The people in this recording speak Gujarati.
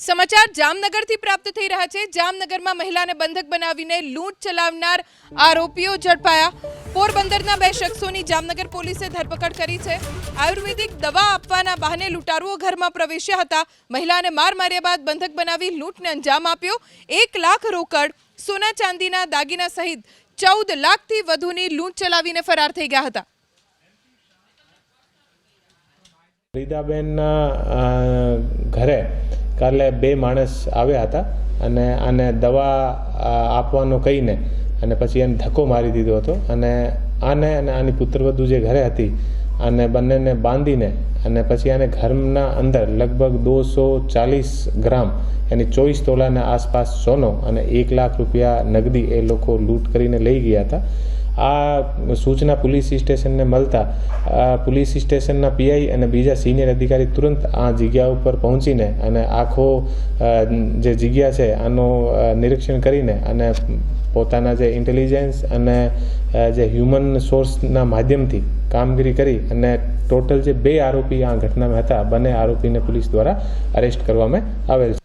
સમાચાર જામનગરથી પ્રાપ્ત થઈ રહ્યા છે। જામનગરમાં મહિલાને બંધક બનાવીને લૂંટ ચલાવનાર આરોપીઓ ઝડપાયા। પોરબંદરના 2 શખ્સોની જામનગર પોલીસે ધરપકડ કરી છે। આયુર્વેદિક દવા આપવાના બહાને લૂંટારુઓ ઘરમાં પ્રવેશ્યા હતા। મહિલાને માર માર્યા બાદ બંધક બનાવી લૂંટને અંજામ આપ્યો। 1 લાખ રોકડ, સોના ચાંદીના દાગીના સહિત 14 લાખથી વધુની લૂંટ ચલાવીને ફરાર થઈ ગયા હતા। રીદાબેન ઘરે કાલે 2 માણસ આવ્યા હતા અને આને દવા આપવાનું કહીને અને પછી એને ધક્કો મારી દીધો હતો અને આને અને આની પુત્રવધુ જે ઘરે હતી અને બંનેને બાંધીને અને પછી આને ઘરના અંદર લગભગ 240 ગ્રામ यानी 24 તોલાના આસપાસ સોનો અને 1 લાખ રૂપિયા નગદી એ લોકો લૂંટ કરીને લઈ ગયા હતા। આ સૂચના પોલીસ સ્ટેશનને મળતા પોલીસ સ્ટેશનના પીઆઈ અને બીજા સિનિયર અધિકારી તુરંત આ જગ્યા ઉપર પહોંચીને અને આખો જે જગ્યા છે આનો નિરીક્ષણ કરીને અને પોતાના જે ઇન્ટેલિજન્સ અને જે હ્યુમન સોર્સના માધ્યમથી કામગીરી કરી અને ટોટલ જે 2 આરોપી આ ઘટનામાં હતા બંને આરોપીને પોલીસ દ્વારા અરેસ્ટ કરવામાં આવેલ છે।